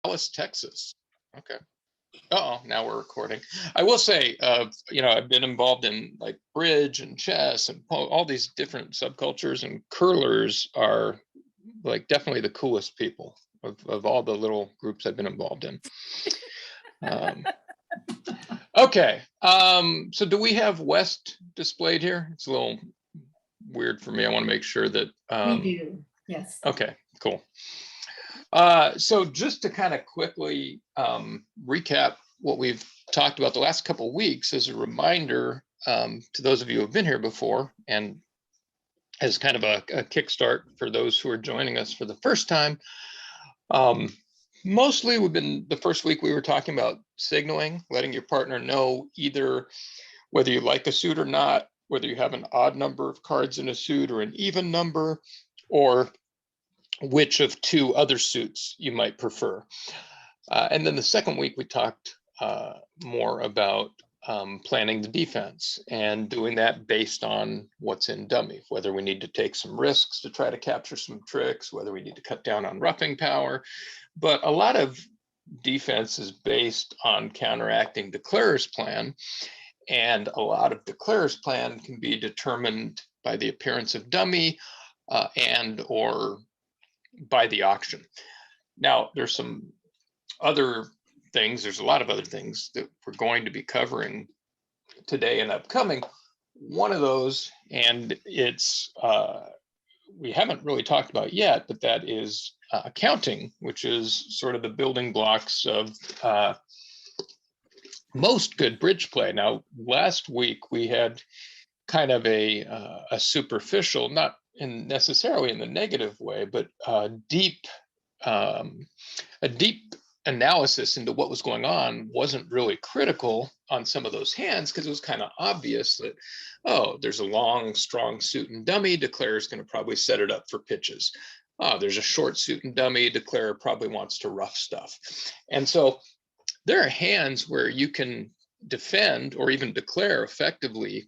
Dallas, Texas. Okay. Oh, now we're recording. I will say, I've been involved in like bridge and chess and all these different subcultures, and curlers are like definitely the coolest people of all the little groups I've been involved in. Okay, so do we have West displayed here? It's a little weird for me. I want to make sure that we do. Yes. Okay, cool. So just to kind of quickly recap what we've talked about the last couple of weeks as a reminder to those of you who have been here before, and as kind of a kickstart for those who are joining us for the first time. Mostly the first week we were talking about signaling, letting your partner know either whether you like a suit or not, whether you have an odd number of cards in a suit or an even number, or which of two other suits you might prefer. And then the second week we talked more about planning the defense and doing that based on what's in dummy, whether we need to take some risks to try to capture some tricks, whether we need to cut down on roughing power. But a lot of defense is based on counteracting declarer's plan, and a lot of declarer's plan can be determined by the appearance of dummy and or by the auction. Now, there's some other things, there's a lot of other things that we're going to be covering today and upcoming. One of those, and it's we haven't really talked about yet, but that is accounting, which is sort of the building blocks of most good bridge play. Now, last week we had kind of a superficial, not necessarily in the negative way, but a deep analysis into what was going on wasn't really critical on some of those hands, because it was kind of obvious that, oh, there's a long, strong suit and dummy, declarer is going to probably set it up for pitches. Oh, there's a short suit and dummy, declarer probably wants to rough stuff. And so there are hands where you can defend or even declare effectively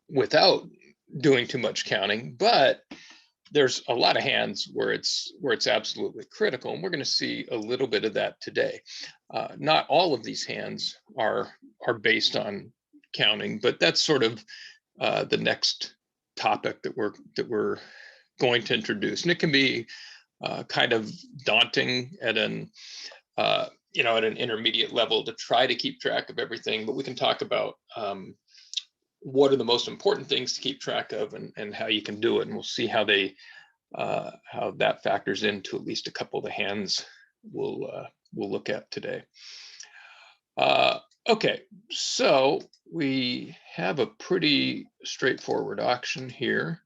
without doing too much counting, but there's a lot of hands where it's absolutely critical, and we're going to see a little bit of that today. Not all of these hands are based on counting, but that's sort of the next topic that we're going to introduce, and it can be kind of daunting at an at an intermediate level to try to keep track of everything, but we can talk about what are the most important things to keep track of and how you can do it. And we'll see how that factors into at least a couple of the hands we'll look at today. Okay, so we have a pretty straightforward auction here.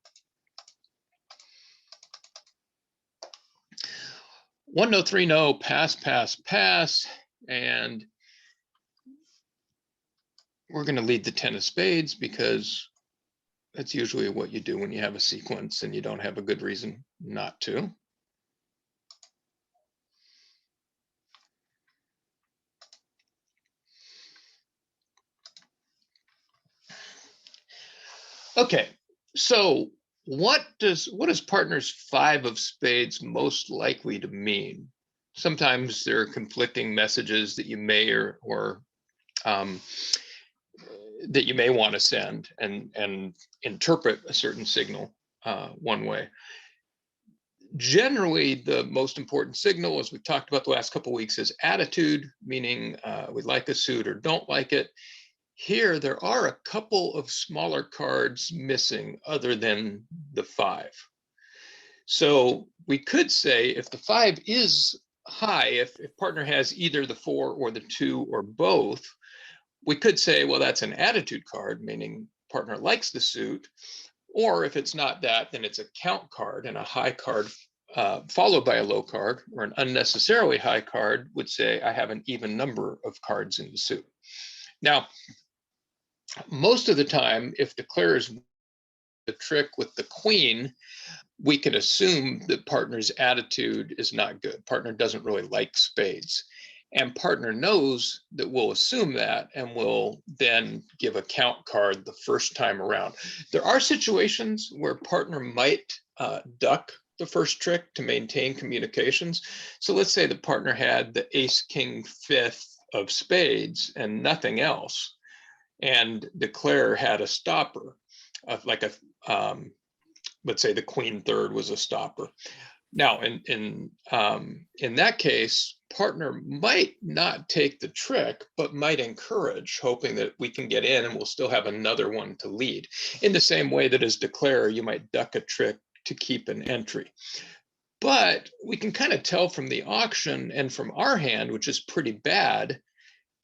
1 no 3 no, pass, pass, pass, and we're going to lead the 10 of spades because that's usually what you do when you have a sequence and you don't have a good reason not to. Okay, so what is partner's 5 of spades most likely to mean? Sometimes there are conflicting messages that you may or that you may want to send and interpret a certain signal one way. Generally, the most important signal, as we've talked about the last couple of weeks, is attitude, meaning we like a suit or don't like it. Here, there are a couple of smaller cards missing other than the 5. So we could say if the 5 is high, if partner has either the 4 or the 2 or both, we could say, well, that's an attitude card, meaning partner likes the suit. Or if it's not that, then it's a count card, and a high card followed by a low card, or an unnecessarily high card would say, I have an even number of cards in the suit. Now, most of the time, if declarers the trick with the queen, we can assume that partner's attitude is not good. Partner doesn't really like spades. And partner knows that we'll assume that and will then give a count card the first time around. There are situations where partner might duck the first trick to maintain communications. So let's say the partner had the ace, king, fifth of spades and nothing else, and declare had a stopper, like a, let's say the queen third was a stopper. Now, in that case, partner might not take the trick, but might encourage, hoping that we can get in and we'll still have another one to lead. In the same way that as declare, you might duck a trick to keep an entry. But we can kind of tell from the auction and from our hand, which is pretty bad,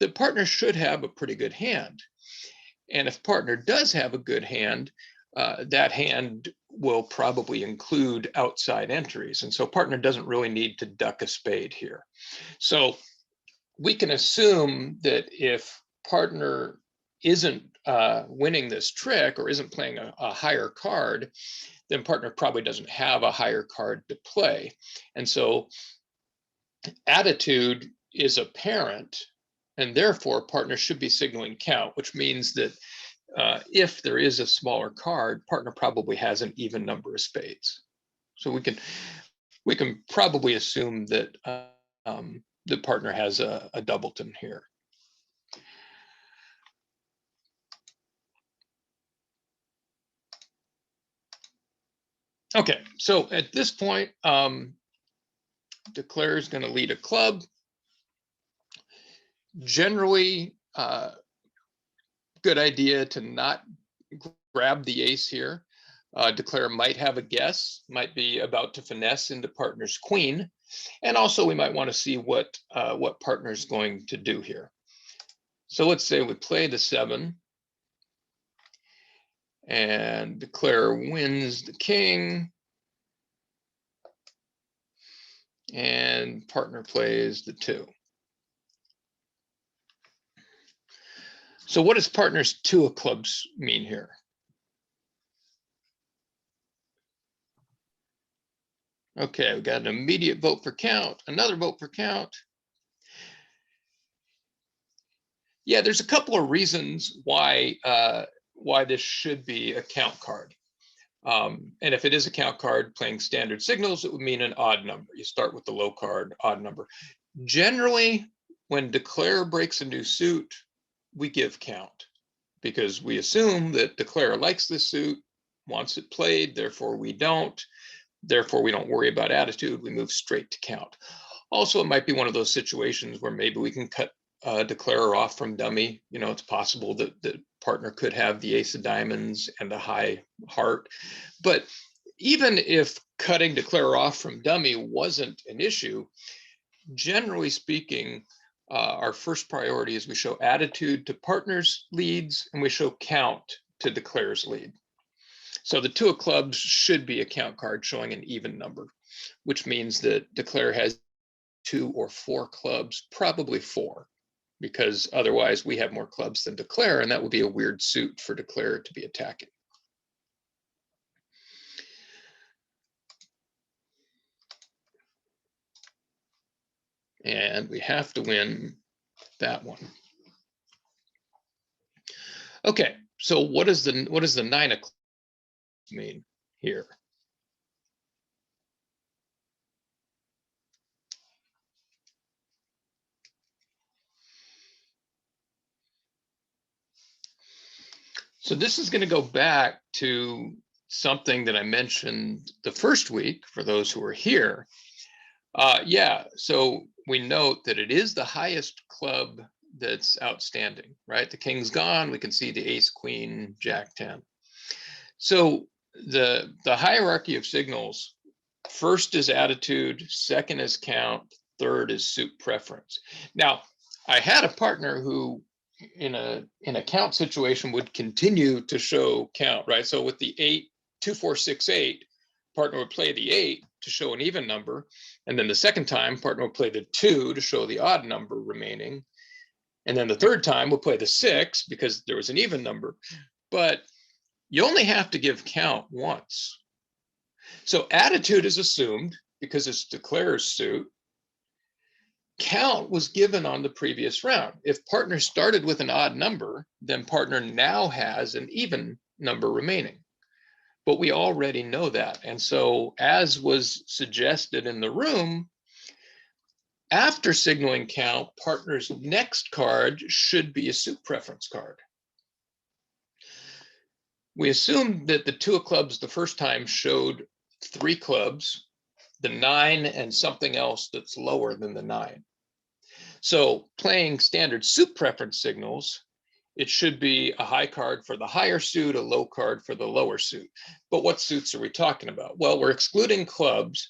that partner should have a pretty good hand. And if partner does have a good hand, that hand will probably include outside entries. And so partner doesn't really need to duck a spade here. So we can assume that if partner isn't winning this trick or isn't playing a higher card, then partner probably doesn't have a higher card to play. And so attitude is apparent, and therefore partner should be signaling count, which means that if there is a smaller card, partner probably has an even number of spades. So we can probably assume that the partner has a doubleton here. Okay, so at this point, declare is going to lead a club. Generally, good idea to not grab the ace here. Declare might have a guess, might be about to finesse into partner's queen. And also we might want to see what partner's going to do here. So let's say we play the 7 and declare wins the king. And partner plays the 2. So what does partner's 2 of clubs mean here? Okay, we got an immediate vote for count, another vote for count. Yeah, there's a couple of reasons why this should be a count card. And if it is a count card playing standard signals, it would mean an odd number. You start with the low card, odd number. Generally, when declare breaks a new suit, we give count because we assume that declare likes this suit, wants it played, therefore we don't. Therefore, we don't worry about attitude. We move straight to count. Also, it might be one of those situations where maybe we can cut declare off from dummy. You know, it's possible that the partner could have the ace of diamonds and a high heart. But even if cutting declare off from dummy wasn't an issue, generally speaking, our first priority is we show attitude to partners' leads and we show count to declare's lead. So the 2 of clubs should be a count card showing an even number, which means that declare has 2 or 4 clubs, probably 4, because otherwise we have more clubs than declare, and that would be a weird suit for declare to be attacking. And we have to win that one. Okay, so what does the 9 of clubs mean here? So this is going to go back to something that I mentioned the first week for those who are here. Yeah, so we note that it is the highest club that's outstanding, right? The king's gone. We can see the ace, queen, jack 10. So the hierarchy of signals, first is attitude, second is count, third is suit preference. Now, I had a partner who in a count situation would continue to show count, right? So with the 8, 2, 4, 6, 8, partner would play the 8 to show an even number. And then the second time, partner would play the 2 to show the odd number remaining. And then the third time we'll play the 6 because there was an even number. But you only have to give count once. So attitude is assumed because it's declares suit. Count was given on the previous round. If partner started with an odd number, then partner now has an even number remaining. but we already know that. And so, as was suggested in the room, after signaling count, partner's next card should be a suit preference card. We assumed that the 2 of clubs the first time showed 3 clubs, the 9 and something else that's lower than the 9. So playing standard suit preference signals, it should be a high card for the higher suit, a low card for the lower suit. But what suits are we talking about? Well, we're excluding clubs.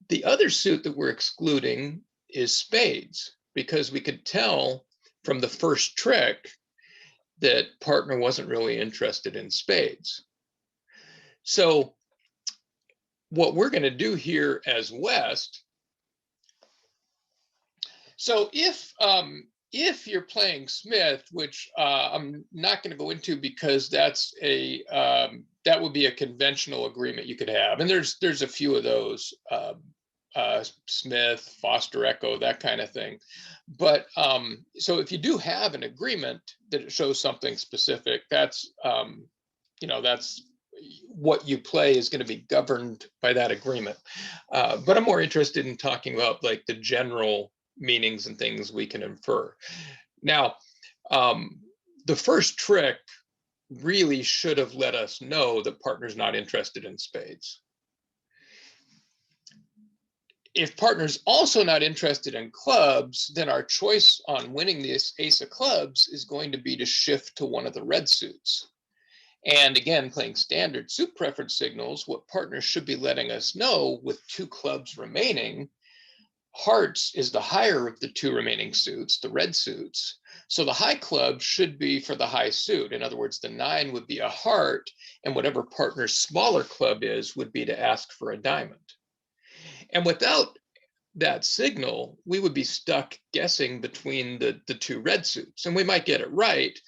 The other suit that we're excluding is spades, because we could tell from the first trick that partner wasn't really interested in spades. So what we're going to do here as West, so if you're playing Smith, which I'm not going to go into because that's a that would be a conventional agreement you could have, and there's a few of those. Smith, Foster Echo, that kind of thing. But so if you do have an agreement that it shows something specific, that's that's what you play is going to be governed by that agreement. But I'm more interested in talking about like the general meanings and things we can infer. Now, the first trick really should have let us know that partner's not interested in spades. If partner's also not interested in clubs, then our choice on winning this ace of clubs is going to be to shift to one of the red suits. And again, playing standard suit preference signals, what partners should be letting us know with 2 clubs remaining, hearts is the higher of the 2 remaining suits, the red suits. So the high club should be for the high suit. In other words, the 9 would be a heart, and whatever partner's smaller club is would be to ask for a diamond. And without that signal, we would be stuck guessing between the 2 red suits. And we might get it right,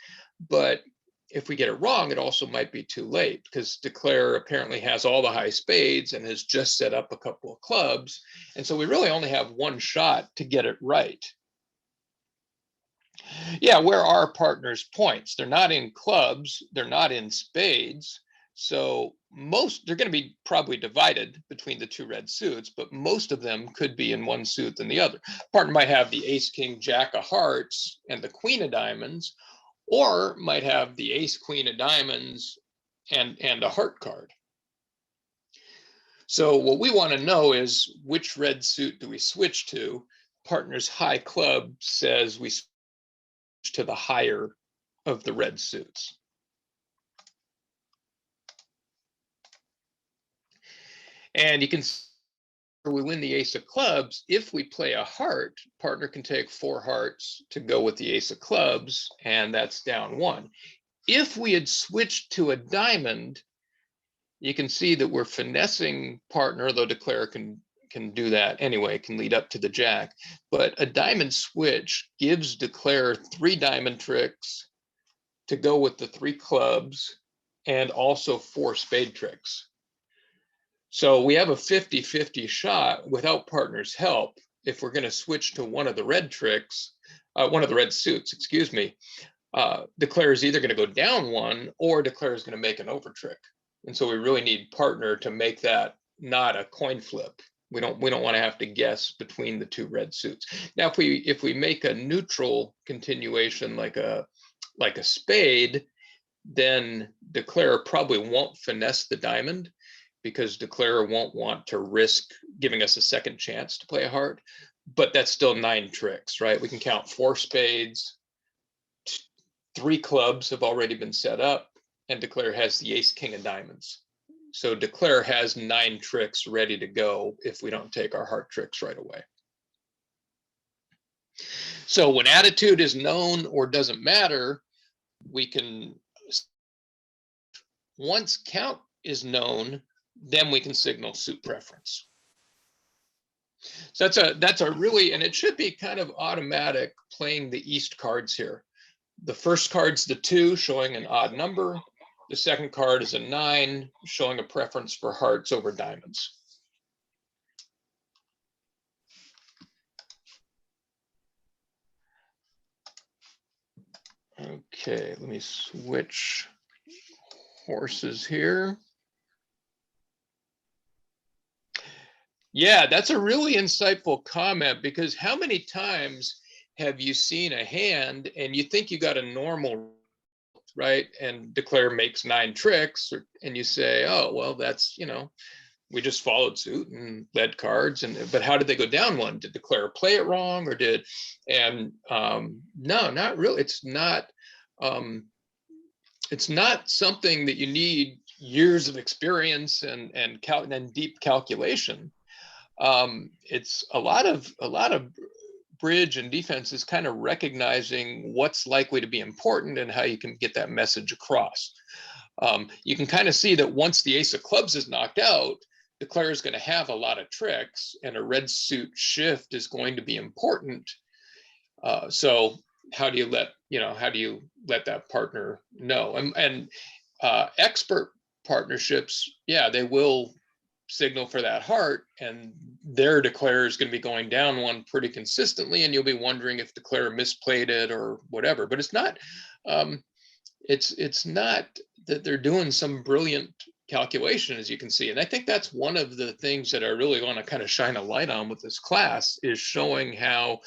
but if we get it wrong, it also might be too late, because Declare apparently has all the high spades and has just set up a couple of clubs. And so we really only have one shot to get it right. Yeah, where are partners' points? They're not in clubs, they're not in spades. So they're going to be probably divided between the 2 red suits, but most of them could be in one suit than the other. Partner might have the ace, king, jack of hearts and the queen of diamonds, or might have the ace, queen of diamonds and a heart card. So what we want to know is which red suit do we switch to? Partner's high club says we switch to the higher of the red suits. And you can see we win the ace of clubs. If we play a heart, partner can take 4 hearts to go with the ace of clubs, and that's down 1. If we had switched to a diamond, you can see that we're finessing partner, though Declare can do that anyway, can lead up to the jack. But a diamond switch gives Declare 3 diamond tricks to go with the 3 clubs and also 4 spade tricks. So we have a 50-50 shot without partner's help. If we're going to switch to one of the red tricks, one of the red suits, excuse me, Declare is either going to go down 1 or Declare is going to make an over trick. And so we really need partner to make that not a coin flip. We don't want to have to guess between the 2 red suits. Now, if we make a neutral continuation like a spade, then Declare probably won't finesse the diamond, because Declare won't want to risk giving us a second chance to play a heart. But that's still 9 tricks, right? We can count 4 spades, 3 clubs have already been set up, and Declare has the ace, king of diamonds. So Declare has 9 tricks ready to go if we don't take our heart tricks right away. So when attitude is known or doesn't matter, we can, once count is known, then we can signal suit preference. So that's a really, and it should be kind of automatic playing the East cards here. The first card's the 2, showing an odd number. The second card is a 9, showing a preference for hearts over diamonds. Okay, let me switch horses here. Yeah, that's a really insightful comment, because how many times have you seen a hand and you think you got a normal, right? And declare makes 9 tricks, and you say, oh, well, that's, we just followed suit and led cards. But how did they go down one? Did declare play it wrong, or did, and no, not really. Um, it's not something that you need years of experience and deep calculation. It's a lot of bridge and defense is kind of recognizing what's likely to be important and how you can get that message across. You can kind of see that once the ace of clubs is knocked out, declare is going to have a lot of tricks, and a red suit shift is going to be important. So how do you let that partner know? And expert partnerships, yeah, they will signal for that heart, and their declare is going to be going down one pretty consistently, and you'll be wondering if declare misplayed it or whatever. But it's not it's not that they're doing some brilliant calculation, as you can see. And I think that's one of the things that I really want to kind of shine a light on with this class, is showing how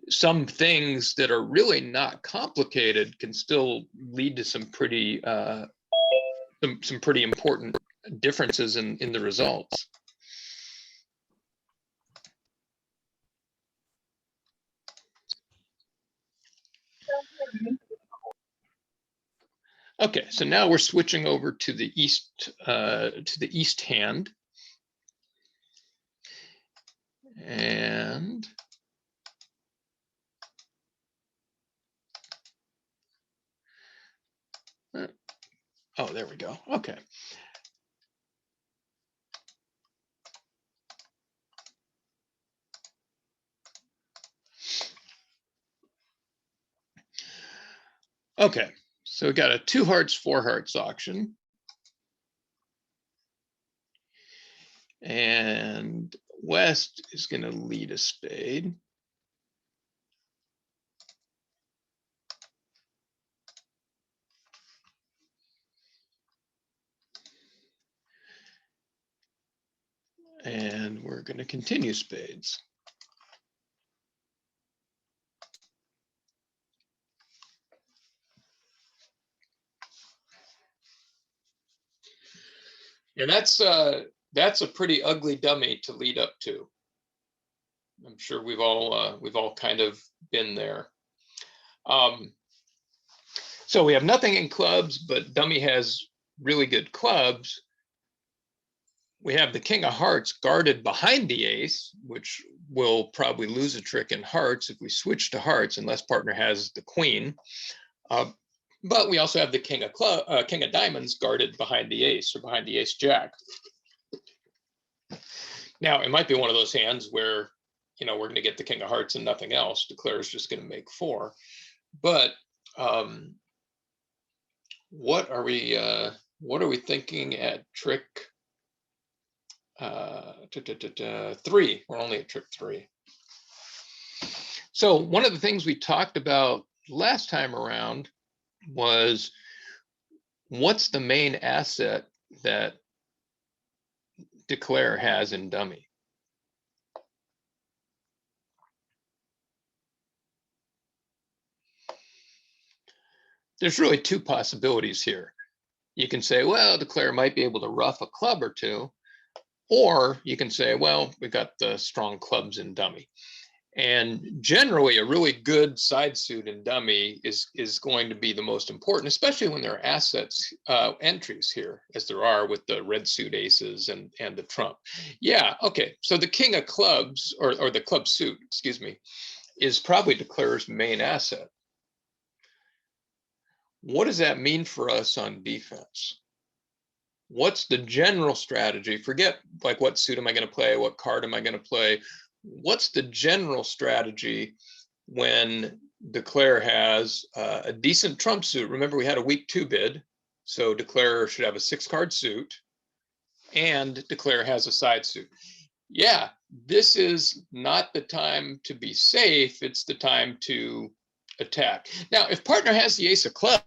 some things that are really not complicated can still lead to some pretty some pretty important differences in the results. Okay, so now we're switching over to the east hand, and oh, there we go. Okay. Okay, so we got a 2 hearts, 4 hearts auction. And West is going to lead a spade. And we're going to continue spades. And that's a pretty ugly dummy to lead up to. I'm sure we've all kind of been there. So we have nothing in clubs, but dummy has really good clubs. We have the king of hearts guarded behind the ace, which will probably lose a trick in hearts if we switch to hearts, unless partner has the queen. But we also have the king of diamonds guarded behind the ace, or behind the ace jack. Now, it might be one of those hands where, we're going to get the king of hearts and nothing else. Declare is just going to make 4. But what are we thinking at trick 3? We're only at trick 3. So one of the things we talked about last time around was, what's the main asset that declare has in dummy? There's really 2 possibilities here. You can say, well, declare might be able to rough a club or 2, or you can say, well, we've got the strong clubs in dummy. And generally, a really good side suit in dummy is going to be the most important, especially when there are assets entries here, as there are with the red suit aces and the trump. Yeah, okay. So the king of clubs, or the club suit, excuse me, is probably declare's main asset. What does that mean for us on defense? What's the general strategy? Forget like what suit am I going to play? What card am I going to play? What's the general strategy when declare has a decent trump suit? Remember, we had a week 2 bid, so declare should have a 6-card suit, and declare has a side suit. Yeah, this is not the time to be safe. It's the time to attack. Now, if partner has the ace of clubs,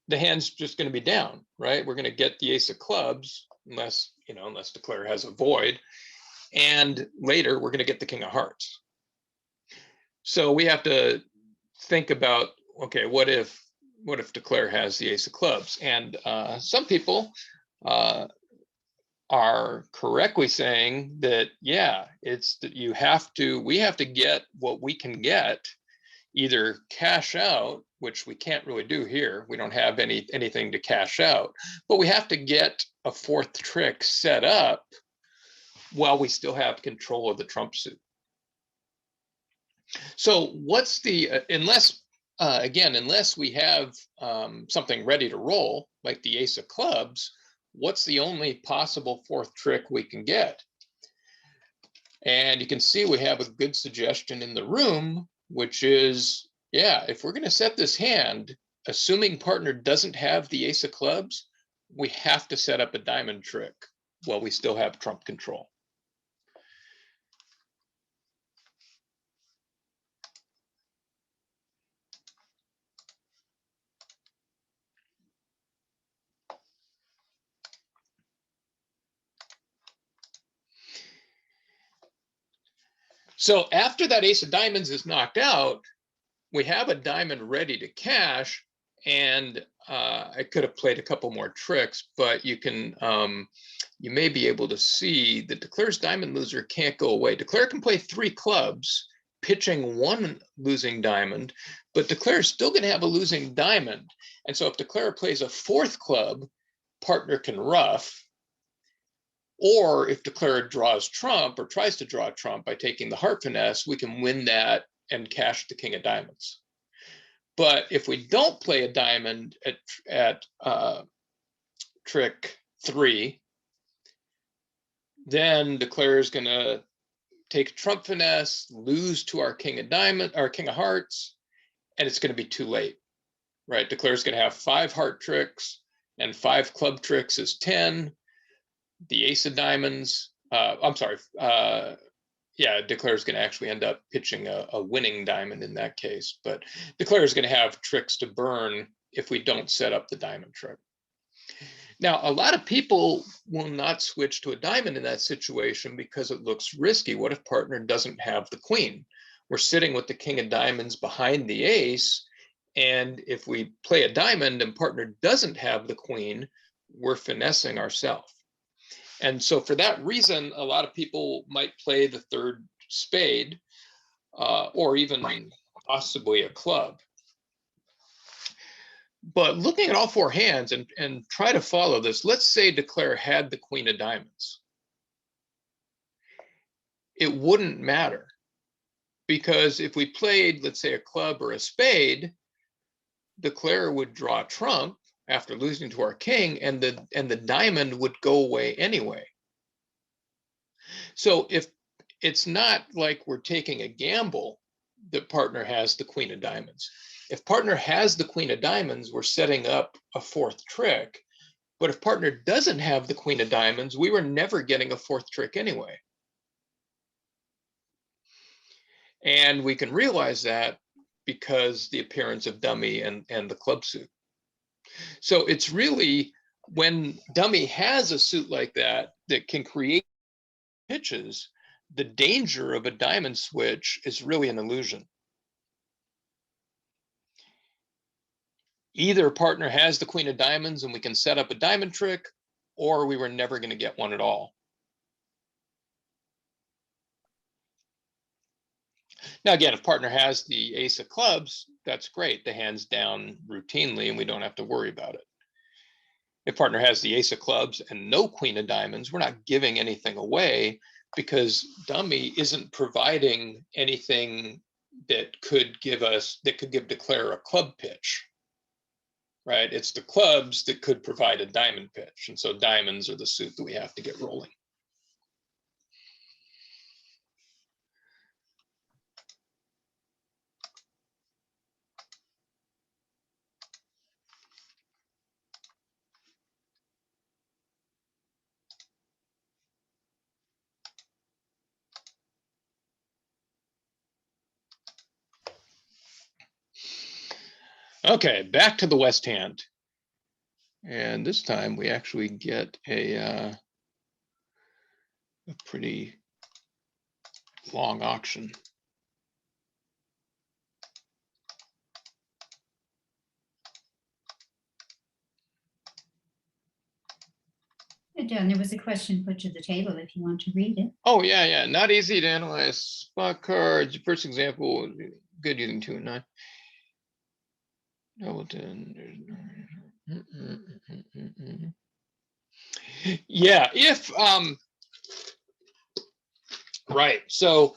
the hand's just going to be down, right? We're going to get the ace of clubs, unless unless declare has a void. And later we're going to get the king of hearts. So we have to think about, okay, what if declare has the ace of clubs? And some people are correctly saying that, yeah, it's that we have to get what we can get, either cash out, which we can't really do here. We don't have anything to cash out, but we have to get a fourth trick set up while we still have control of the trump suit. So what's the, unless we have something ready to roll, like the ace of clubs, what's the only possible fourth trick we can get? And you can see we have a good suggestion in the room, which is, yeah, if we're going to set this hand, assuming partner doesn't have the ace of clubs, we have to set up a diamond trick while we still have trump control. So after that ace of diamonds is knocked out, we have a diamond ready to cash. And I could have played a couple more tricks, but you can, you may be able to see that declare's diamond loser can't go away. Declare can play 3 clubs, pitching 1 losing diamond, but declare is still going to have a losing diamond. And so if declare plays a 4th club, partner can ruff. Or if declare draws trump or tries to draw trump by taking the heart finesse, we can win that and cash the king of diamonds. But if we don't play a diamond at trick 3, then declare is going to take trump finesse, lose to our king of diamond, our king of hearts, and it's going to be too late, right? Declare is going to have 5 heart tricks, and 5 club tricks is 10. The ace of diamonds, yeah, declare is going to actually end up pitching a winning diamond in that case, but declare is going to have tricks to burn if we don't set up the diamond trick. Now, a lot of people will not switch to a diamond in that situation because it looks risky. What if partner doesn't have the queen? We're sitting with the king of diamonds behind the ace, and if we play a diamond and partner doesn't have the queen, we're finessing ourselves. And so for that reason, a lot of people might play the 3rd spade or even possibly a club. But looking at all 4 hands and try to follow this, let's say declare had the queen of diamonds. It wouldn't matter, because if we played, let's say, a club or a spade, declare would draw trump after losing to our king, and the diamond would go away anyway. So if it's not like we're taking a gamble that partner has the queen of diamonds. If partner has the queen of diamonds, we're setting up a 4th trick. But if partner doesn't have the queen of diamonds, we were never getting a 4th trick anyway. And we can realize that because the appearance of dummy and the club suit. So it's really when dummy has a suit like that can create pitches, the danger of a diamond switch is really an illusion. Either partner has the queen of diamonds and we can set up a diamond trick, or we were never going to get one at all. Now, again, if partner has the ace of clubs, that's great. The hand's down routinely and we don't have to worry about it. If partner has the ace of clubs and no queen of diamonds, we're not giving anything away because dummy isn't providing anything that could give declare a club pitch, right? It's the clubs that could provide a diamond pitch. And so diamonds are the suit that we have to get rolling. Okay, back to the west hand. And this time we actually get a a pretty long auction. John, there was a question put to the table if you want to read it. Oh, yeah. Not easy to analyze spot cards. First example, good using 2 and 9. Doubleton. Yeah, if right. So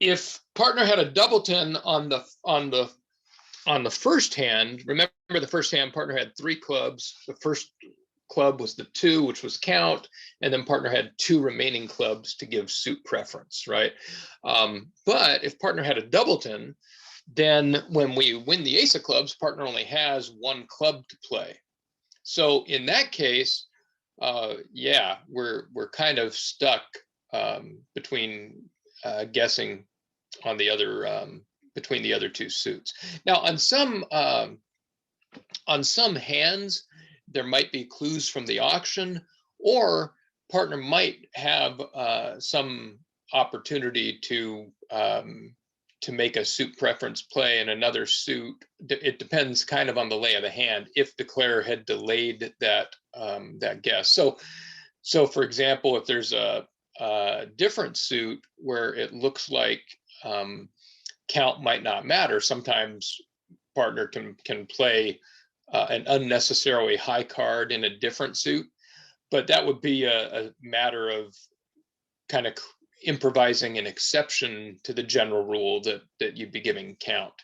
if partner had a doubleton on the first hand, remember the first hand partner had 3 clubs. The first club was the 2, which was count, and then partner had 2 remaining clubs to give suit preference, right? But if partner had a doubleton, then when we win the ace of clubs, partner only has 1 club to play. So in that case, yeah, we're kind of stuck between guessing on the other between the other 2 suits. Now on some hands, there might be clues from the auction, or partner might have some opportunity to make a suit preference play in another suit. It depends kind of on the lay of the hand if declare had delayed that that guess. So for example, if there's a different suit where it looks like count might not matter, sometimes partner can play an unnecessarily high card in a different suit, but that would be a matter of kind of improvising an exception to the general rule that you'd be giving count.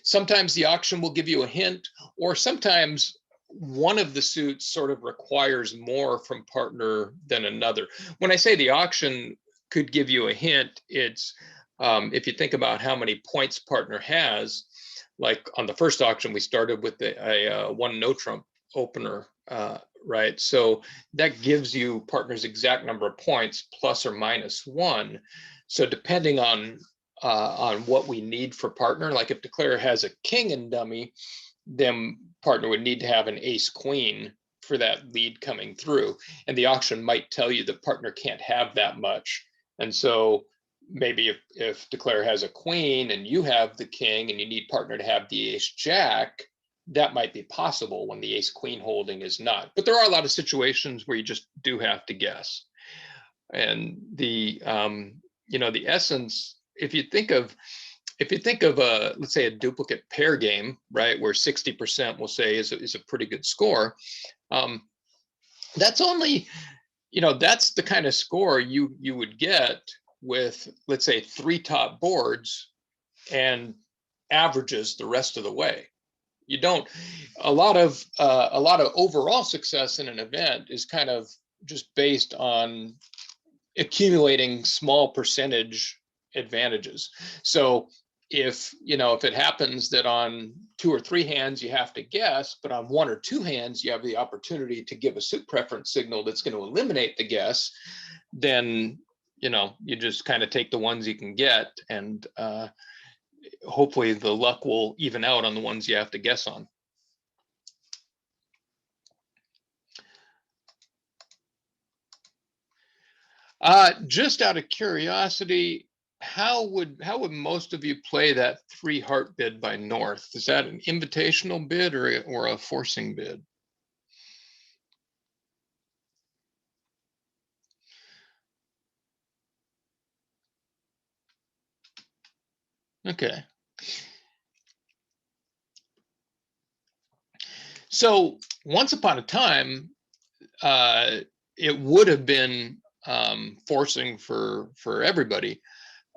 Sometimes the auction will give you a hint, or sometimes one of the suits sort of requires more from partner than another. When I say the auction could give you a hint, it's if you think about how many points partner has, like on the first auction, we started with a 1 no trump opener, right? So that gives you partner's exact number of points, plus or minus 1. So depending on what we need for partner, like if declare has a king in dummy, then partner would need to have an ace queen for that lead coming through. And the auction might tell you that partner can't have that much. And so maybe if declare has a queen and you have the king and you need partner to have the ace jack, that might be possible when the ace queen holding is not. But there are a lot of situations where you just do have to guess. And the the essence, if you think of a, let's say, a duplicate pair game, right, where 60% will say is a pretty good score, that's only, that's the kind of score you would get with, let's say, 3 top boards and averages the rest of the way. You don't, a lot of overall success in an event is kind of just based on accumulating small percentage advantages. So if it happens that on 2 or 3 hands you have to guess, but on 1 or 2 hands you have the opportunity to give a suit preference signal that's going to eliminate the guess, then you just kind of take the ones you can get, and hopefully the luck will even out on the ones you have to guess on. Just out of curiosity, how would most of you play that 3 heart bid by North? Is that an invitational bid or a forcing bid? Okay. So once upon a time, it would have been forcing for everybody.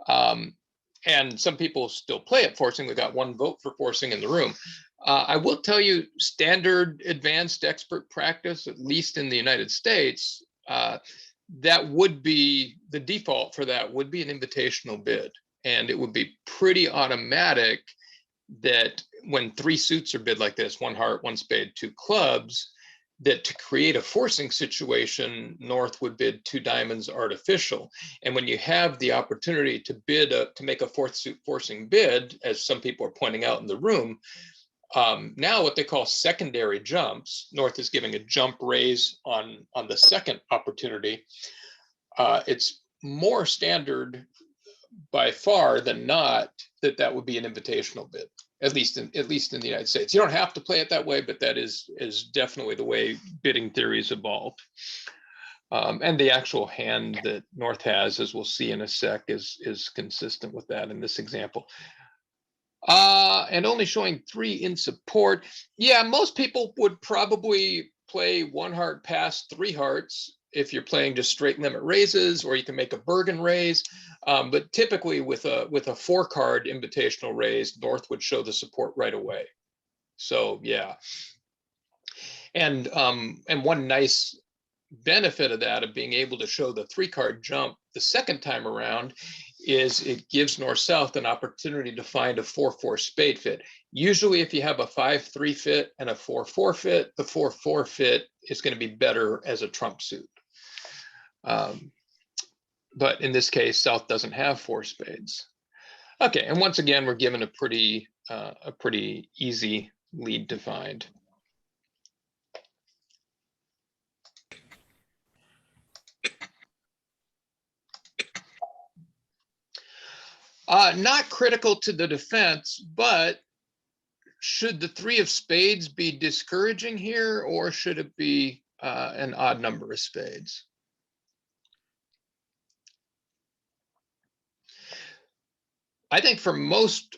And some people still play it forcing. We got 1 vote for forcing in the room. I will tell you, standard advanced expert practice, at least in the United States, that would be the default for that would be an invitational bid. And it would be pretty automatic that when 3 suits are bid like this, 1 heart, 1 spade, 2 clubs, that to create a forcing situation, North would bid 2 diamonds artificial. And when you have the opportunity to bid to make a 4th suit forcing bid, as some people are pointing out in the room, now what they call secondary jumps, North is giving a jump raise on the second opportunity. it's more standard by far than not that that would be an invitational bid, at least in the United States. You don't have to play it that way, but that is definitely the way bidding theories evolved. And the actual hand that North has, as we'll see in a sec, is consistent with that in this example. And only showing 3 in support. Yeah, most people would probably play 1 heart past 3 hearts if you're playing just straight limit raises, or you can make a Bergen raise. But typically with a 4-card invitational raise, North would show the support right away. So yeah. And one nice benefit of that, of being able to show the 3-card jump the second time around, is it gives North-South an opportunity to find a 4-4 spade fit. Usually if you have a 5-3 fit and a 4-4 fit, the 4-4 fit is going to be better as a trump suit. But in this case, South doesn't have 4 spades. Okay, and once again, we're given a pretty easy lead to find. Not critical to the defense, but should the 3 of spades be discouraging here, or should it be an odd number of spades? I think for most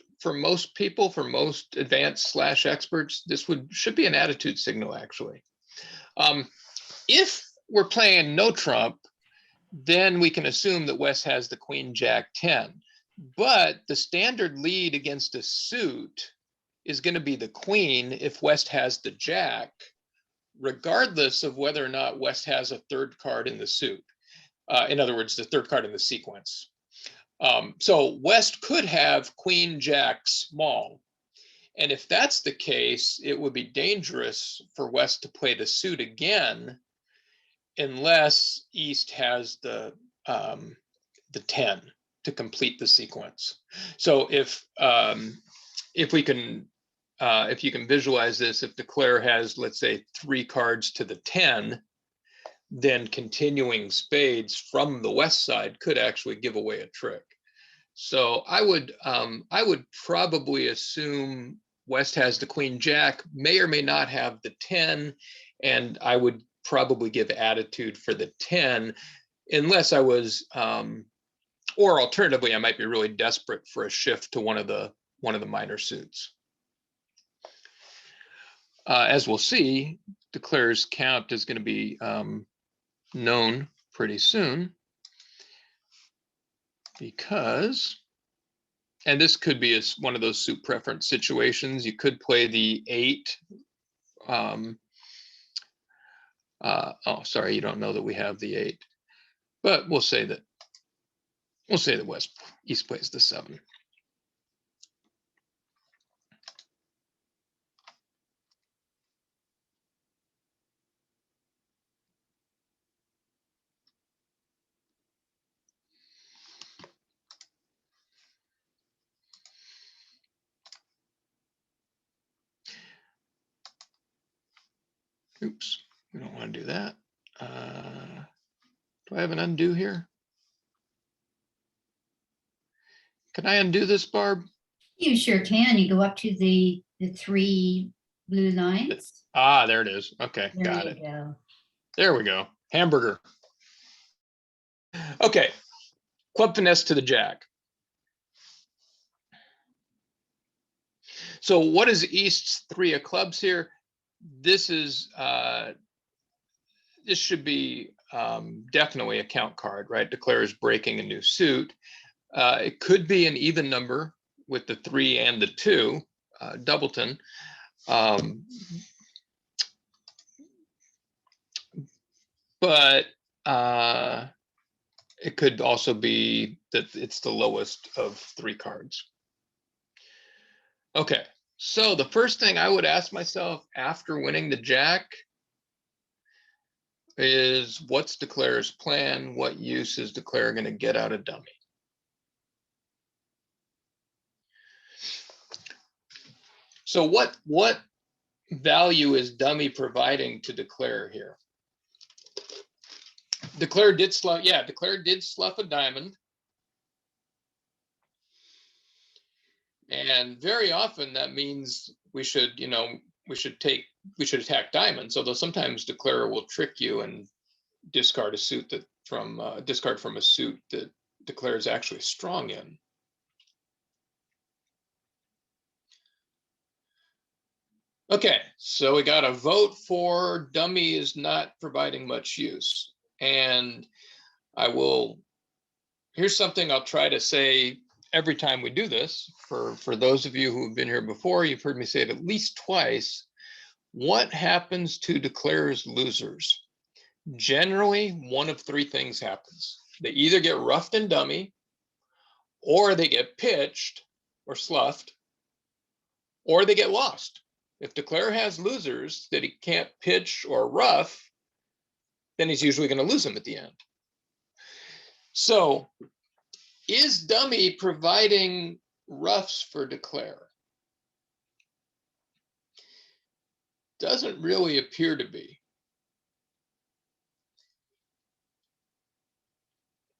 people, for most advanced / experts, this should be an attitude signal, actually. If we're playing no trump, then we can assume that West has the Queen Jack 10. But the standard lead against a suit is going to be the queen if West has the jack, regardless of whether or not West has a 3rd card in the suit. In other words, the 3rd card in the sequence. So West could have Queen Jack small. And if that's the case, it would be dangerous for West to play the suit again, unless East has the 10 to complete the sequence. So if you can visualize this, if Declare has, let's say, 3 cards to the 10, then continuing spades from the West side could actually give away a trick. So I would probably assume West has the Queen Jack, may or may not have the 10, and I would probably give attitude for the 10, unless I was, or alternatively, I might be really desperate for a shift to one of the minor suits. As we'll see, Declare's count is going to be known pretty soon, because, and this could be one of those suit preference situations. You could play the 8. Oh, sorry, you don't know that we have the 8, but we'll say that East plays the 7. Oops, we don't want to do that. Do I have an undo here? Can I undo this, Barb? You sure can. You go up to the 3 blue lines. Ah, there it is. Okay, There got you it. go. There we go. Hamburger. Okay, club finesse to the jack. So what is East's 3 of clubs here? This is this should be definitely a count card, right? Declare is breaking a new suit. It could be an even number with the 3 and the 2, doubleton. But it could also be that it's the lowest of 3 cards. Okay, so the first thing I would ask myself after winning the jack is, what's Declare's plan? What use is Declare going to get out of dummy? So what value is dummy providing to Declare here? Declare did slough, yeah, Declare did slough a diamond. And very often that means we should, we should attack diamonds, although sometimes Declare will trick you and discard a suit discard from a suit that Declare is actually strong in. Okay, so we got a vote for dummy is not providing much use. And here's something I'll try to say every time we do this. For those of you who have been here before, you've heard me say it at least twice. What happens to Declare's losers? Generally, one of three things happens. They either get roughed and dummy, or they get pitched or sloughed, or they get lost. If Declare has losers that he can't pitch or rough, then he's usually going to lose them at the end. So is dummy providing roughs for Declare? Doesn't really appear to be.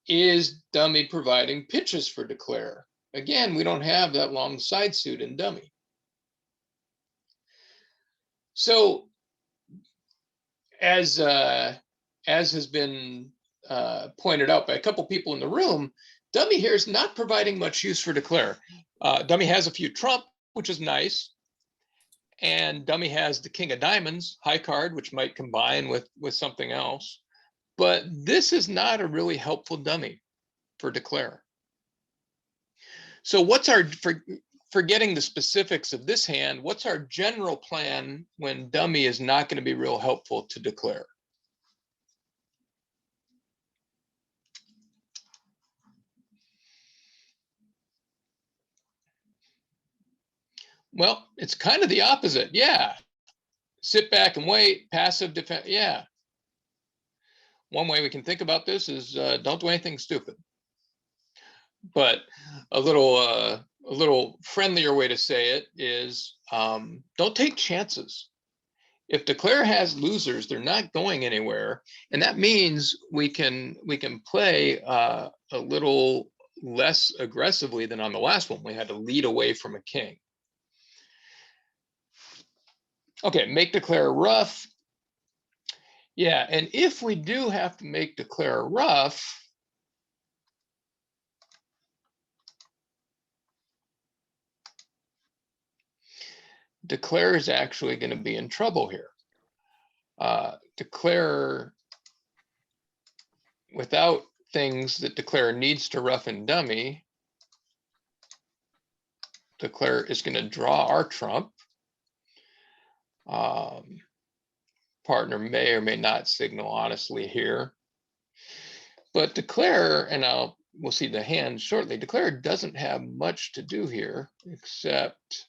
Is dummy providing pitches for Declare? Again, we don't have that long side suit in dummy. So as has been pointed out by a couple people in the room, dummy here is not providing much use for Declare. Dummy has a few trump, which is nice. And dummy has the king of diamonds, high card, which might combine with something else. But this is not a really helpful dummy for Declare. So what's our, forgetting the specifics of this hand, what's our general plan when dummy is not going to be real helpful to Declare? Well, it's kind of the opposite. Yeah. Sit back and wait, passive defense. Yeah. One way we can think about this is don't do anything stupid. But a little friendlier way to say it is don't take chances. If Declare has losers, they're not going anywhere, and that means we can play a little less aggressively than on the last one. We had to lead away from a king. Okay, make Declare rough. Yeah, and if we do have to make Declare rough, Declare is actually going to be in trouble here. Declare, without things that Declare needs to rough and dummy, Declare is going to draw our trump. Partner may or may not signal honestly here. But Declare, and we'll see the hand shortly, Declare doesn't have much to do here except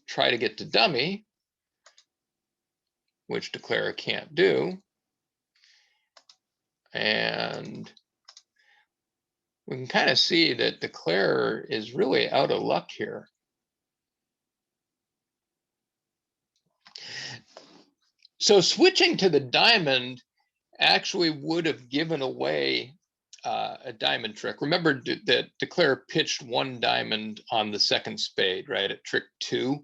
try to get to dummy, which Declare can't do. And we can kind of see that Declare is really out of luck here. So switching to the diamond actually would have given away a diamond trick. Remember that Declare pitched one diamond on the second spade, right, at trick 2.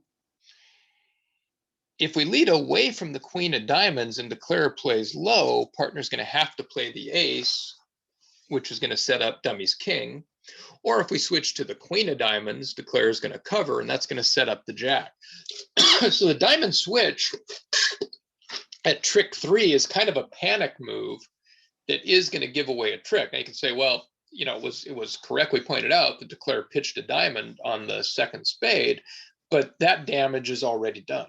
If we lead away from the queen of diamonds and Declare plays low, partner's going to have to play the ace, which is going to set up dummy's king. Or if we switch to the queen of diamonds, Declare is going to cover, and that's going to set up the jack. So the diamond switch at trick 3 is kind of a panic move that is going to give away a trick. Now you can say, well, it was correctly pointed out that Declare pitched a diamond on the second spade, but that damage is already done.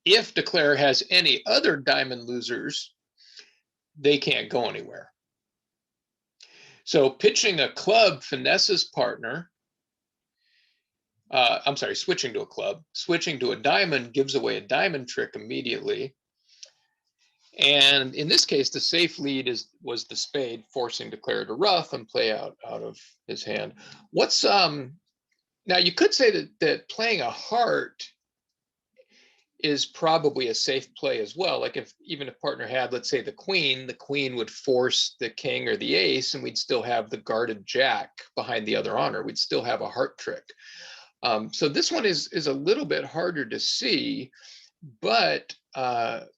If Declare has any other diamond losers, they can't go anywhere. So pitching a club finesses partner. I'm sorry, switching to a club. Switching to a diamond gives away a diamond trick immediately. And in this case, the safe lead was the spade, forcing Declare to rough and play out of his hand. Now you could say that playing a heart is probably a safe play as well. Like if even if partner had, let's say the queen would force the king or the ace, and we'd still have the guarded jack behind the other honor. We'd still have a heart trick. So this one is a little bit harder to see, but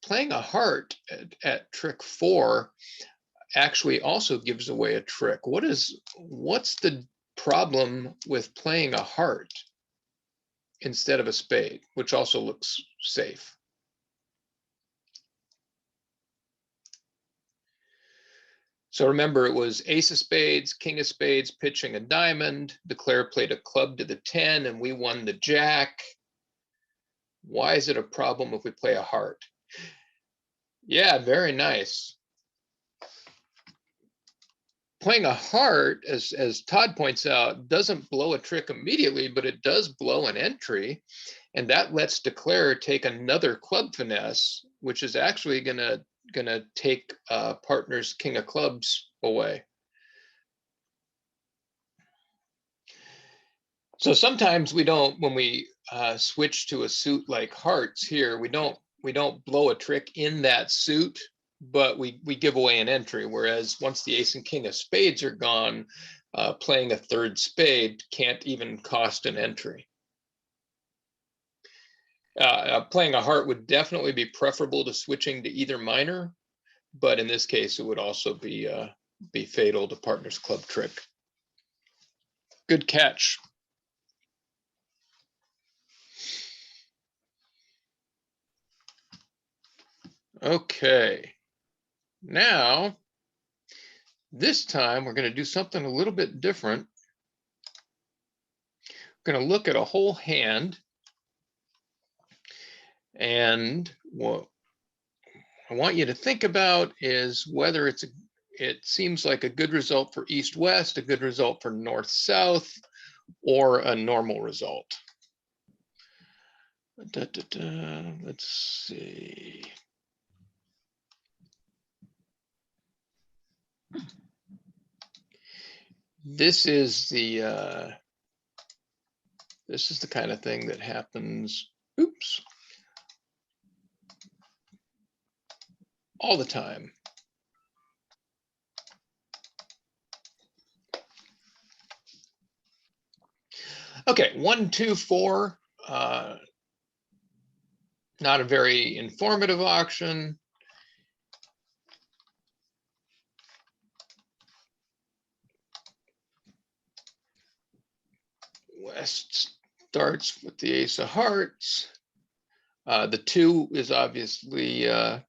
playing a heart at trick 4 actually also gives away a trick. What's the problem with playing a heart instead of a spade, which also looks safe? So remember, it was ace of spades, king of spades, pitching a diamond. Declare played a club to the 10, and we won the jack. Why is it a problem if we play a heart? Yeah, very nice. Playing a heart, as Todd points out, doesn't blow a trick immediately, but it does blow an entry. And that lets Declare take another club finesse, which is actually gonna take partner's king of clubs away. So sometimes we don't, when we switch to a suit like hearts here, we don't blow a trick in that suit, but we give away an entry. Whereas once the ace and king of spades are gone, playing a third spade can't even cost an entry. Playing a heart would definitely be preferable to switching to either minor, but in this case, it would also be fatal to partner's club trick. Good catch. Okay, now this time we're going to do something a little bit different. We're going to look at a whole hand, and what I want you to think about is whether it seems like a good result for east-west, a good result for north-south, or a normal result. Let's see. This is the kind of thing that happens, oops, all the time. Okay, 1, 2, 4. Not a very informative auction. West starts with the ace of hearts. The 2 is obviously a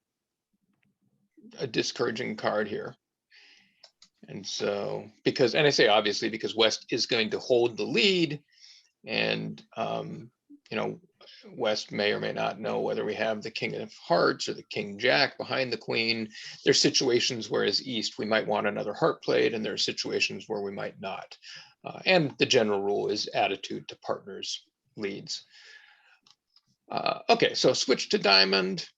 discouraging card here. And so, and I say obviously because West is going to hold the lead, and you know, West may or may not know whether we have the king of hearts or the king jack behind the queen. There's situations where as East we might want another heart played, and there are situations where we might not. And the general rule is attitude to partners leads. Okay, so switch to diamond.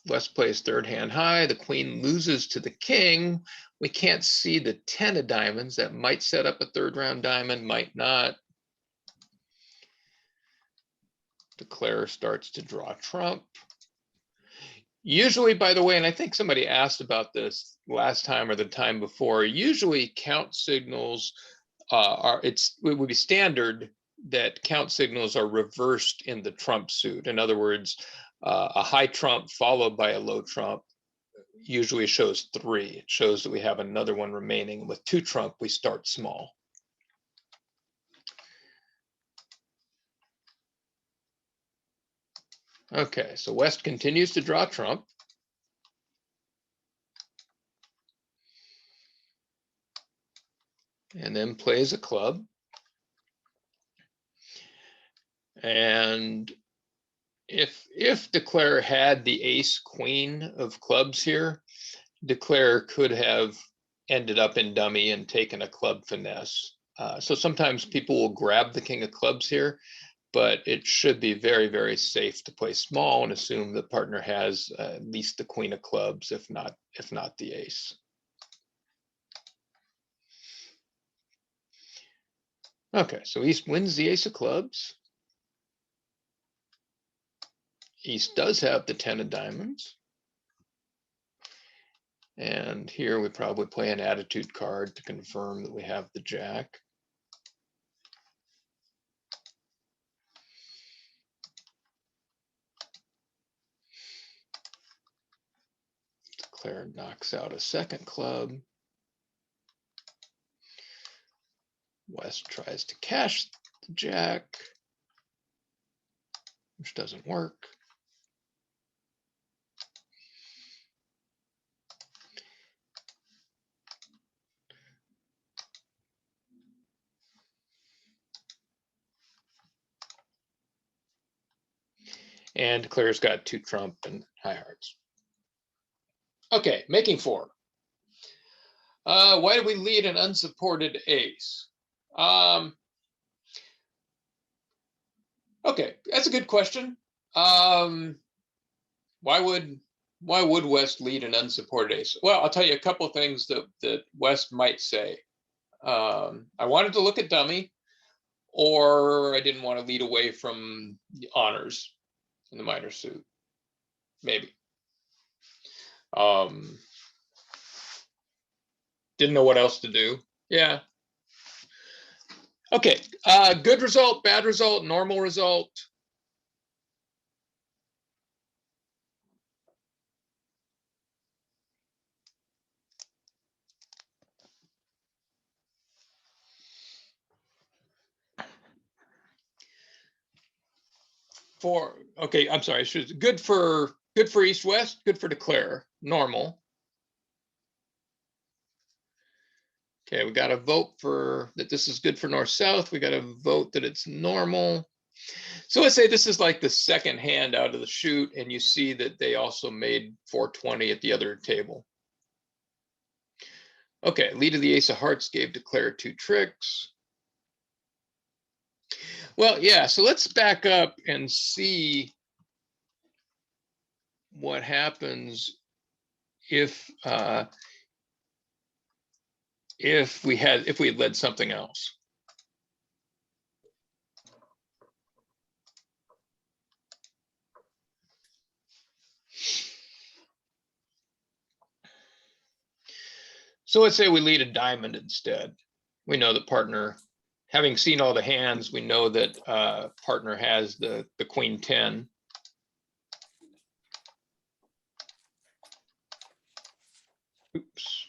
West plays third hand high. The queen loses to the king. We can't see the 10 of diamonds. That might set up a third round diamond, might not. Declare starts to draw trump. Usually, by the way, and I think somebody asked about this last time or the time before, usually count signals it would be standard that count signals are reversed in the trump suit. In other words, a high trump followed by a low trump usually shows 3. It shows that we have another one remaining. With 2 trump, we start small. Okay, so West continues to draw trump. And then plays a club. And if Declare had the ace queen of clubs here, Declare could have ended up in dummy and taken a club finesse. So sometimes people will grab the king of clubs here, but it should be very, very safe to play small and assume the partner has at least the queen of clubs, if not the ace. Okay, so East wins the ace of clubs. East does have the 10 of diamonds. And here we probably play an attitude card to confirm that we have the jack. Declare knocks out a second club. West tries to cash the jack, which doesn't work. And declare's got 2 trump and high hearts. Okay, making 4. Why do we lead an unsupported ace? Okay, that's a good question. Why would West lead an unsupported ace? Well, I'll tell you a couple of things that West might say. I wanted to look at dummy, or I didn't want to lead away from the honors in the minor suit. Maybe. Didn't know what else to do. Yeah. Okay, good result, bad result, normal result. Okay, I'm sorry, good for East West, good for declare, normal. Okay, we got to vote for that this is good for North South. We got to vote that it's normal. So let's say this is like the second hand out of the chute, and you see that they also made 420 at the other table. Okay, lead of the ace of hearts gave declare 2 tricks. Well, yeah, so let's back up and see what happens if we had led something else. So let's say we lead a diamond instead. We know the partner, having seen all the hands, we know that partner has the queen 10. Oops.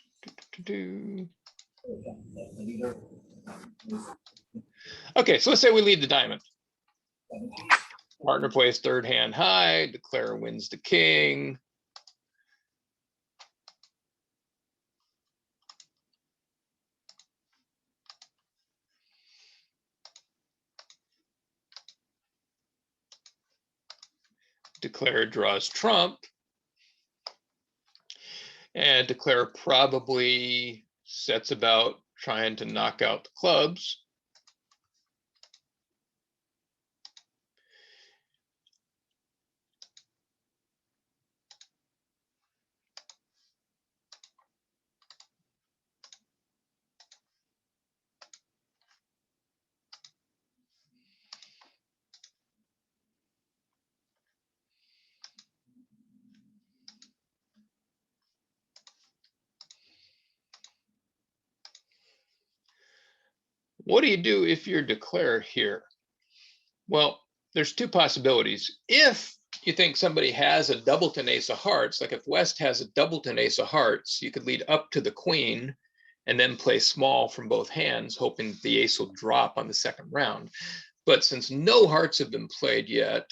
Okay, so let's say we lead the diamond. Partner plays third hand high, declare wins the king. Declare draws trump. And declare probably sets about trying to knock out the clubs. What do you do if you're declare here? Well, there's 2 possibilities. If you think somebody has a doubleton ace of hearts, like if West has a doubleton ace of hearts, you could lead up to the queen and then play small from both hands, hoping the ace will drop on the second round. But since no hearts have been played yet,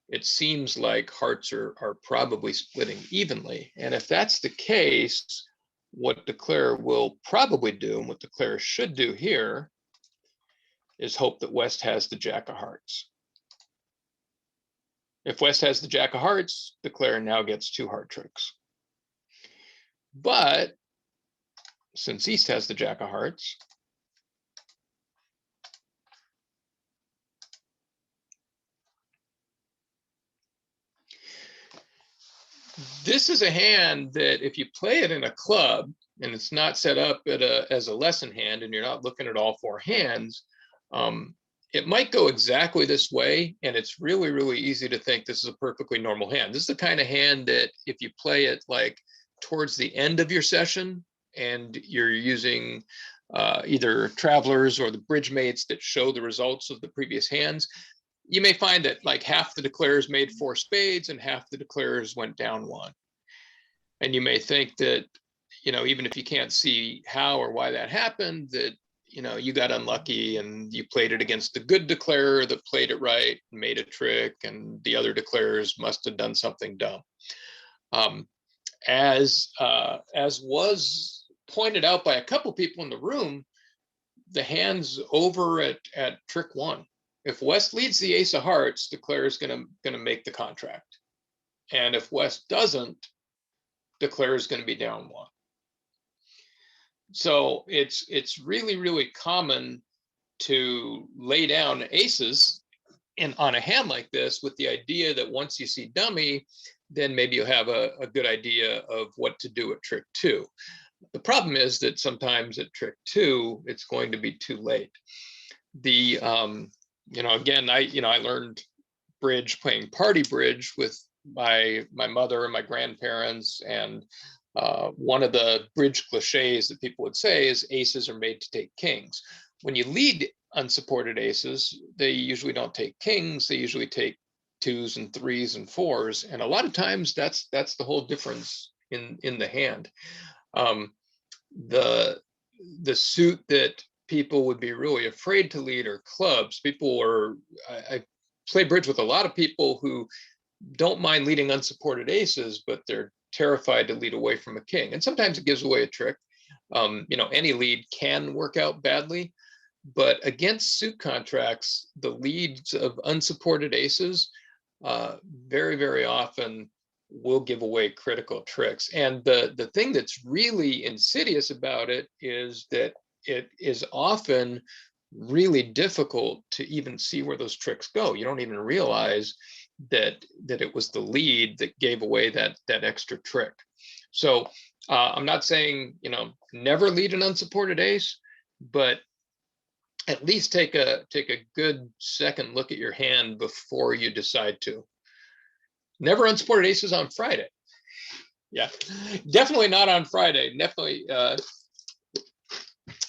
it seems like hearts are probably splitting evenly. And if that's the case, what declare will probably do, and what declare should do here, is hope that West has the jack of hearts. If West has the jack of hearts, declare now gets 2 heart tricks. But since East has the jack of hearts, this is a hand that if you play it in a club and it's not set up as a lesson hand and you're not looking at all 4 hands, it might go exactly this way, and it's really, really easy to think this is a perfectly normal hand. This is the kind of hand that if you play it like towards the end of your session and you're using either travelers or the bridge mates that show the results of the previous hands, you may find that like half the declarers made 4 spades and half the declarers went down 1. And you may think that, even if you can't see how or why that happened, that you got unlucky and you played it against the good declarer that played it right and made a trick, and the other declarers must have done something dumb. As was pointed out by a couple people in the room, the hands over at trick 1. If West leads the ace of hearts, declarer is gonna make the contract, and if West doesn't, declarer is going to be down 1. So it's really, really common to lay down aces on a hand like this with the idea that once you see dummy, then maybe you'll have a good idea of what to do at trick 2. The problem is that sometimes at trick 2, it's going to be too late. The again, I learned bridge playing party bridge with my mother and my grandparents, and one of the bridge cliches that people would say is aces are made to take kings. When you lead unsupported aces, they usually don't take kings. They usually take 2s and 3s and 4s, and a lot of times that's the whole difference in the hand. The suit that people would be really afraid to lead are clubs. I play bridge with a lot of people who don't mind leading unsupported aces, but they're terrified to lead away from a king. And sometimes it gives away a trick. Any lead can work out badly, but against suit contracts, the leads of unsupported aces very, very often will give away critical tricks. And the thing that's really insidious about it is that it is often really difficult to even see where those tricks go. You don't even realize that it was the lead that gave away that extra trick. So I'm not saying never lead an unsupported ace, but at least take a good second look at your hand before you decide to. Never unsupported aces on Friday. Yeah, definitely not on Friday. Definitely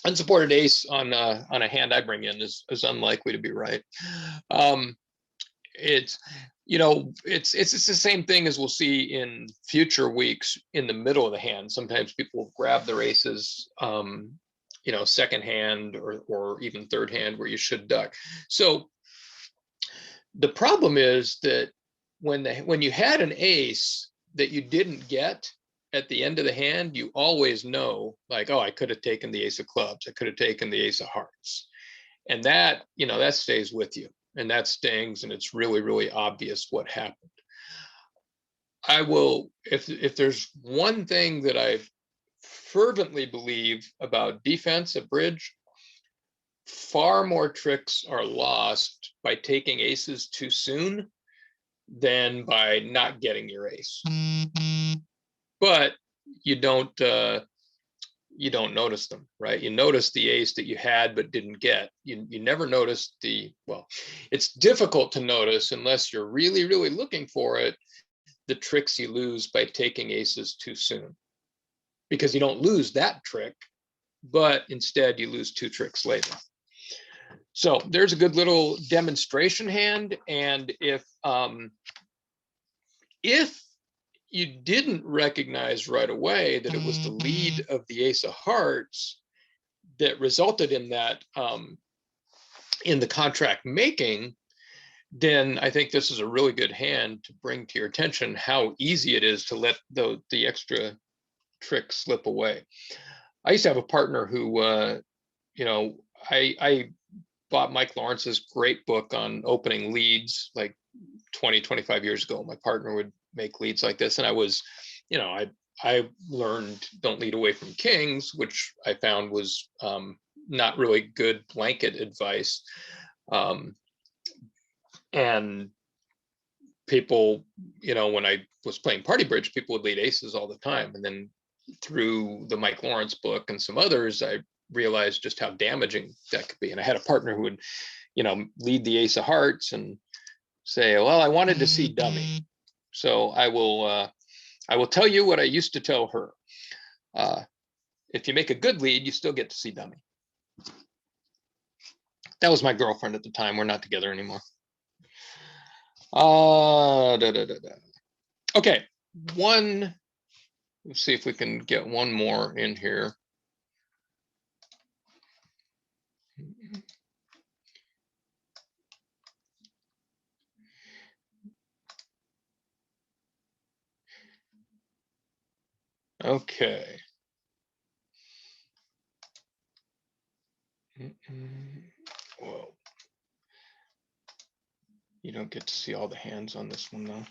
unsupported ace on a hand I bring in is unlikely to be right. It's it's the same thing as we'll see in future weeks in the middle of the hand. Sometimes people grab their aces second hand or even third hand where you should duck. So the problem is that when you had an ace that you didn't get at the end of the hand, you always know, like, oh, I could have taken the ace of clubs, I could have taken the ace of hearts, and that that stays with you, and that stings, and it's really, really obvious what happened. I will, if there's one thing that I fervently believe about defense at bridge, far more tricks are lost by taking aces too soon than by not getting your ace. But you don't notice them, right? You notice the ace that you had but didn't get. You never notice it's difficult to notice unless you're really, really looking for it, the tricks you lose by taking aces too soon. Because you don't lose that trick, but instead you lose 2 tricks later. So there's a good little demonstration hand, and if you didn't recognize right away that it was the lead of the ace of hearts that resulted in that in the contract making, then I think this is a really good hand to bring to your attention how easy it is to let the extra trick slip away. I used to have a partner who I bought Mike Lawrence's great book on opening leads like 20-25 years ago. My partner would make leads like this, and I was I learned don't lead away from kings, which I found was not really good blanket advice. And people, when I was playing party bridge, people would lead aces all the time. And then through the Mike Lawrence book and some others, I realized just how damaging that could be. And I had a partner who would lead the ace of hearts and say, well, I wanted to see dummy. So I will tell you what I used to tell her. If you make a good lead, you still get to see dummy. That was my girlfriend at the time. We're not together anymore. Okay, let's see if we can get one more in here. Okay. Whoa. You don't get to see all the hands on this one though.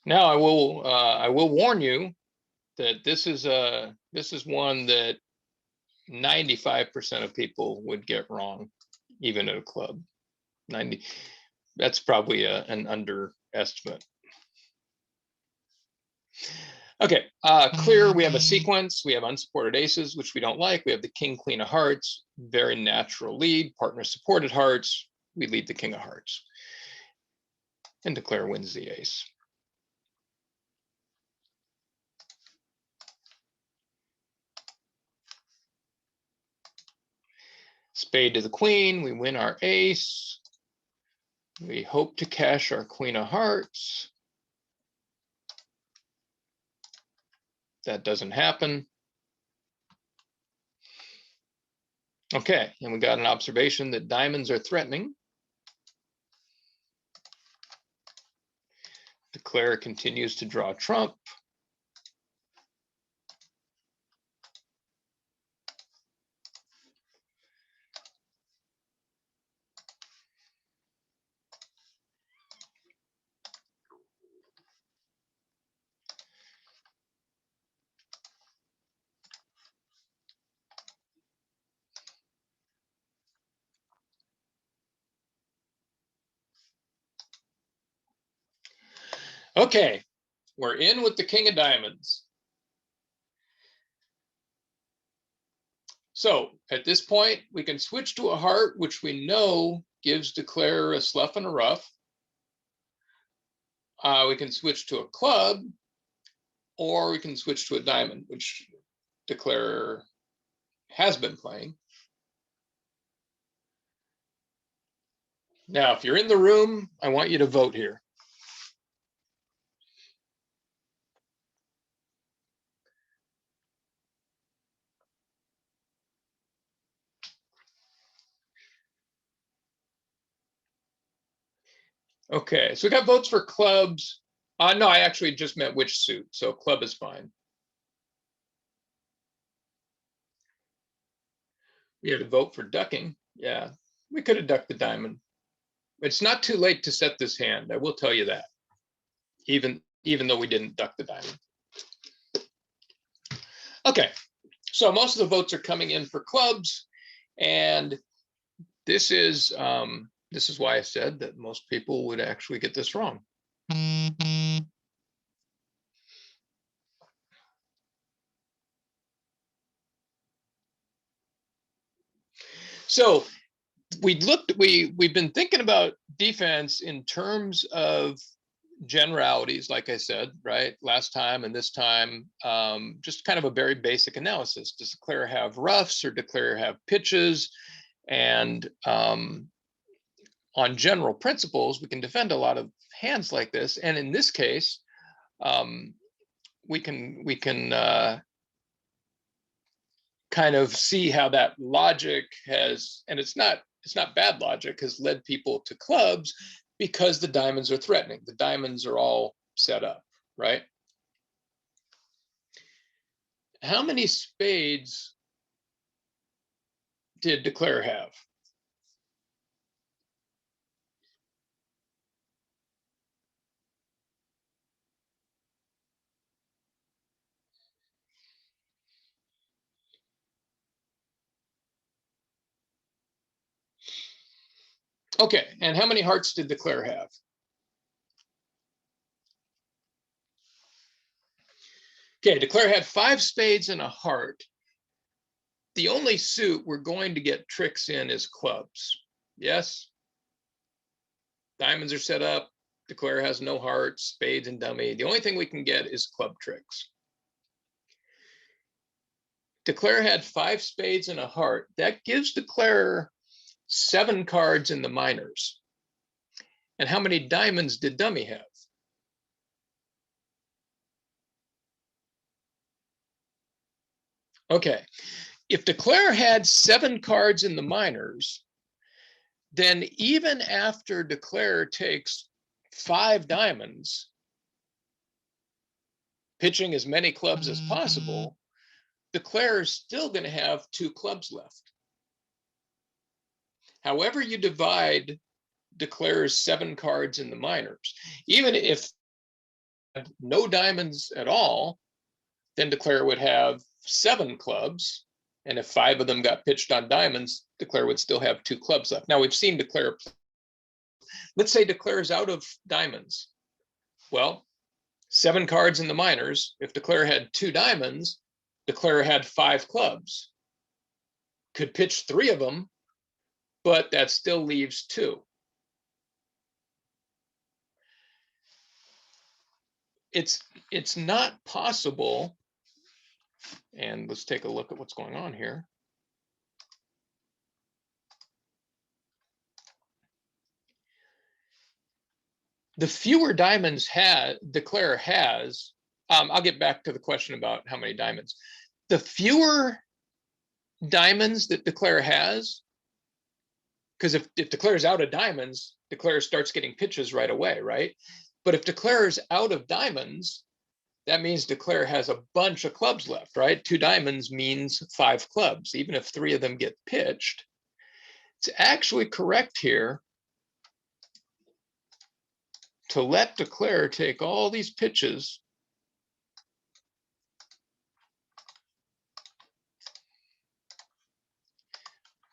Now I will warn you that this is one that 95% of people would get wrong, even at a club. 90, that's probably an underestimate. Okay, clear, we have a sequence, we have unsupported aces, which we don't like. We have the king, queen of hearts, very natural lead, partner supported hearts. We lead the king of hearts. And declare wins the ace. Spade to the queen, we win our ace. We hope to cash our queen of hearts. That doesn't happen. Okay, and we got an observation that diamonds are threatening. Declare continues to draw trump. Okay, we're in with the king of diamonds. So at this point, we can switch to a heart, which we know gives declare a slough and a rough. We can switch to a club, or we can switch to a diamond, which declare has been playing. Now, if you're in the room, I want you to vote here. Okay, so we got votes for clubs. No, I actually just meant which suit, so club is fine. We had to vote for ducking. Yeah, we could have ducked the diamond. It's not too late to set this hand, I will tell you that, even though we didn't duck the diamond. Okay, so most of the votes are coming in for clubs, and this is why I said that most people would actually get this wrong. So we've been thinking about defense in terms of generalities, like I said, right, last time and this time, just kind of a very basic analysis. Does declare have roughs or declare have pitches? And on general principles, we can defend a lot of hands like this. And in this case, we can kind of see how that logic has, and it's not bad logic, has led people to clubs because the diamonds are threatening. The diamonds are all set up, right? How many spades did declare have? Okay, and how many hearts did Declare have? Okay, Declare had 5 spades and a heart. The only suit we're going to get tricks in is clubs. Yes? Diamonds are set up. Declare has no hearts, spades and dummy. The only thing we can get is club tricks. Declare had 5 spades and a heart. That gives Declare 7 cards in the minors. And how many diamonds did dummy have? Okay, if Declare had 7 cards in the minors, then even after Declare takes 5 diamonds, pitching as many clubs as possible, Declare is still going to have 2 clubs left. However you divide Declare's 7 cards in the minors, even if no diamonds at all, then Declare would have 7 clubs. And if 5 of them got pitched on diamonds, Declare would still have 2 clubs left. Now we've seen Declare, let's say Declare is out of diamonds. Well, 7 cards in the minors. If Declare had 2 diamonds, Declare had 5 clubs. Could pitch 3 of them, but that still leaves 2. It's not possible, and let's take a look at what's going on here. The fewer diamonds Declare has, I'll get back to the question about how many diamonds. The fewer diamonds that Declare has, because if Declare is out of diamonds, Declare starts getting pitches right away, right? But if Declare is out of diamonds, that means Declare has a bunch of clubs left, right? 2 diamonds means 5 clubs, even if 3 of them get pitched. It's actually correct here to let Declare take all these pitches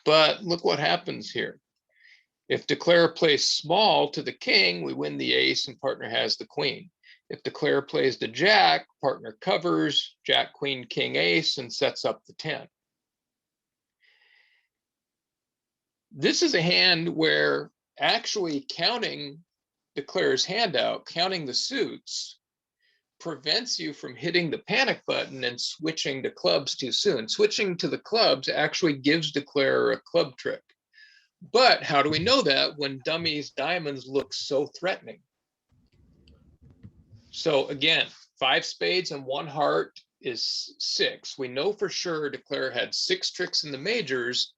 but look what happens here. If Declare plays small to the king, we win the ace and partner has the queen. If Declare plays the jack, partner covers, jack, queen, king, ace, and sets up the 10. This is a hand where actually counting Declare's handout, counting the suits, prevents you from hitting the panic button and switching to clubs too soon. Switching to the clubs actually gives Declare a club trick. But how do we know that when dummy's diamonds look so threatening? So again, 5 spades and 1 heart is 6. We know for sure Declare had 6 tricks in the majors.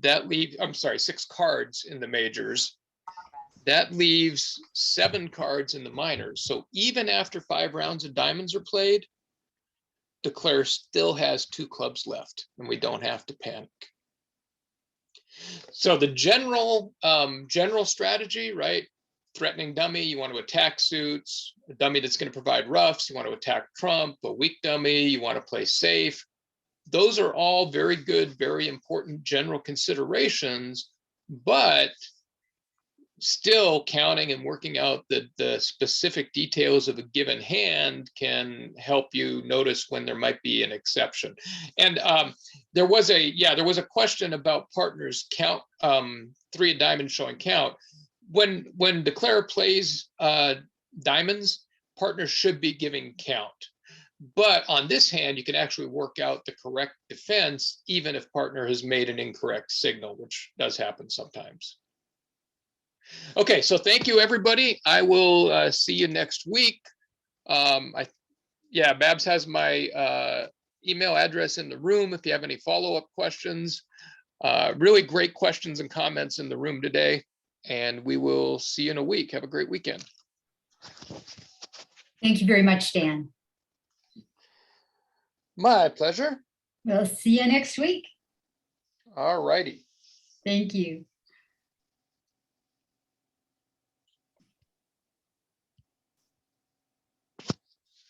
That leaves, I'm sorry, 6 cards in the majors. That leaves 7 cards in the minors. So even after 5 rounds of diamonds are played, Declare still has 2 clubs left, and we don't have to panic. So the general strategy, right? Threatening dummy, you want to attack suits. A dummy that's going to provide roughs, you want to attack trump. A weak dummy, you want to play safe. Those are all very good, very important general considerations, but still counting and working out the specific details of a given hand can help you notice when there might be an exception. And there was a question about partners count, 3 of diamonds showing count. When Declare plays diamonds, partners should be giving count. But on this hand, you can actually work out the correct defense, even if partner has made an incorrect signal, which does happen sometimes. Okay, so thank you, everybody. I will see you next week. Babs has my email address in the room if you have any follow-up questions. Really great questions and comments in the room today, and we will see you in a week. Have a great weekend. Thank you very much, Dan. My pleasure. We'll see you next week. All righty. Thank you.